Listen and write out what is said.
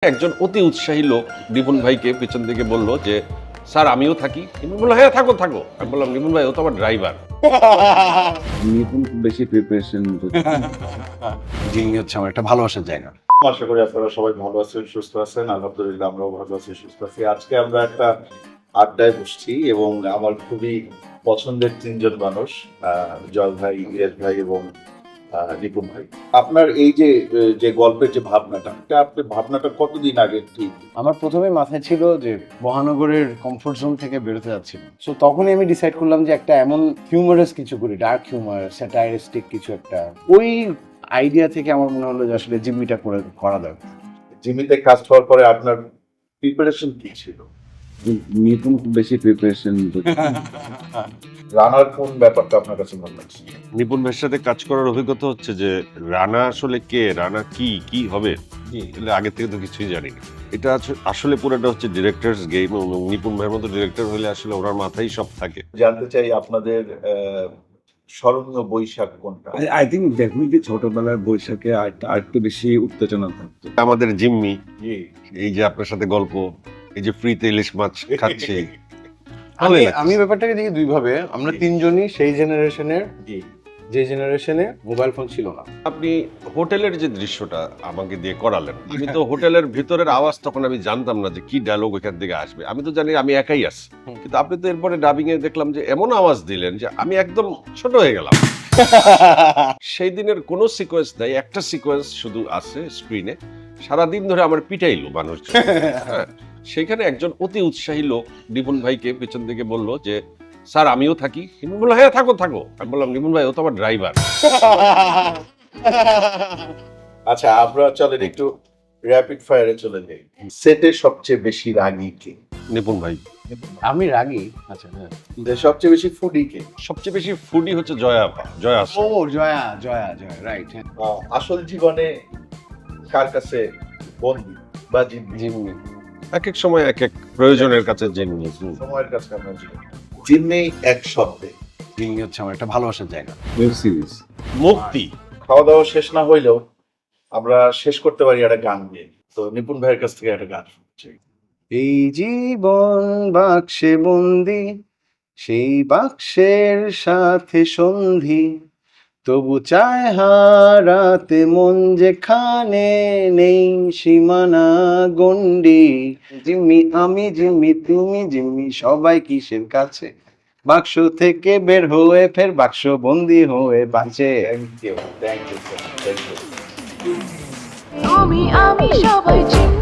একজন অতি উৎসাহী লোক রিপন ভাইকে পেছন থেকে বলল যে স্যার আমিও থাকি। রিপন বলল হ্যাঁ থাকো থাকো। আমি বললাম রিপন ভাই ও তো আমার ড্রাইভার। রিপন খুব বেশি প্রিপারেশন জিমি হচ্ছে আমার একটা ভালোবাসার জায়গা। আশা করি আপনারা সবাই ভালো আছেন, সুস্থ আছেন। আলহামদুলিল্লাহ আমরাও ভালো আছি, সুস্থ আছি। আজকে আমরা একটা আড্ডায় বসছি এবং আমার খুবই পছন্দের তিনজন মানুষ, জয় ভাই, ইয়েস ভাই এবং রিপন ভাই। আপনার এই যে গল্পের যে ভাবনাটা, আপনি ভাবনাটা কতদিন আগে ঠিক? আমার প্রথমে মাথায় ছিল যে মহানগরের কমফোর্ট জোন থেকে বেরোতে যাচ্ছিল, সো তখনই আমি ডিসাইড করলাম যে একটা এমন হিউমারাস কিছু করি, ডার্ক হিউমার, স্যাটাইরিস্টিক কিছু একটা। ওই আইডিয়া থেকে আমার মনে হলো যে আসলে জিম্মিটা করা দরকার। জিমিতে কাজ হওয়ার পরে আপনার প্রিপারেশন কি ছিল? রিপন খুব বেশি প্রিপারেশন রানার কোন ব্যাপারটা আপনার কাছে ভালো লাগছে? রিপন ভাইয়ের সাথে কাজ করার অভিজ্ঞতা হচ্ছে যে রানা আসলে কে, রানা কি হবে এগুলো আগে থেকে তো কিছুই জানি না। এটা আসলে পুরোটা হচ্ছে ডিরেক্টরস গেম এবং নিপুণ ভাইয়ের মতো ডিরেক্টর হলে আসলে ওনার মাথায় সব থাকে। জানতে চাই আপনাদের স্মরণীয় বৈশাখ কোনটা? আই থিঙ্ক ডেফিনেটলি ছোটবেলার বৈশাখে আরেকটু বেশি উত্তেজনা থাকতো। আমাদের জিম্মি, এই যে আপনার সাথে গল্প, এই যে ফ্রিতে ইলিশ মাছ খাচ্ছে, ভালোই লাগছে। আমি ব্যাপারটাকে দেখি দুই ভাবে। আমরা তিনজনই সেই জেনারেশনের, যে জেনারেশনে মোবাইল ফোন ছিল না। আপনি হোটেলের যে দৃশ্যটা আমাকে দিয়ে করালেন, আমি তো হোটেলের ভিতরের আওয়াজ তখন আমি জানতাম না যে কি ডায়লগ এখান থেকে আসবে। আমি তো জানি আমি একাই আছি, কিন্তু আপনি তো এরপরে ডাবিং এ দেখলাম যে এমন আওয়াজ দিলেন যে আমি একদম ছোট হয়ে গেলাম। সেই দিনের কোনো সিকোয়েন্স নাই, একটা সিকোয়েন্স শুধু আছে স্ক্রিনে। সারাদিন ধরে আমার পিটাইলো মানুষ। সেখানে একজন অতি উৎসাহী লোক রিপন ভাইকে পেছন থেকে বলল যে স্যার আমিও থাকি। রিপন বলল হ্যাঁ থাকো থাকো। আমি বললাম রিপন ভাই ও তো আমার ড্রাইভার। আচ্ছা, আমরা চলেন একটু র্যাপিড ফায়ারে চলে যাই। সেটে সবচেয়ে বেশি রাগী কে? নিপুণ ভাই। আমি রাগী। আচ্ছা, হ্যাঁ। সবচেয়ে বেশি ফুডি কে? সবচেয়ে বেশি ফুডি হচ্ছে জয়া আপা, জয়া ও জয়া, রাইট। আসল জীবনে কার কাছে বন্দী বা জিম্মি? জিম্মি। এক এক সময় এক এক প্রয়োজনের কাছে জেনে সময়ের কাছে আমরা জিম্মি এক শব্দে। জিমি হচ্ছে আমার একটা ভালোবাসার জায়গা। ওয়েব সিরিজ মুক্তি। খাওয়া দাওয়া শেষ না হইলেও আমরা শেষ করতে পারি একটা গান দিয়ে। তো নিপুণ ভাইয়ের কাছ থেকে একটা গান শুনছি। এই জীবন বাক্সে বন্দি, সেই বাক্সের সাথে সন্ধি, তবু চায় হারাতে মন যেখানে নেই সীমানা গন্ডি। জিম্মি আমি, জিম্মি তুমি, জিম্মি সবাই কিসের কাছে, বাক্স থেকে বের হয়ে ফের বাক্স বন্দি হয়ে বাঁচে। Thank you, thank you, thank you. আমি সবাই চিনি।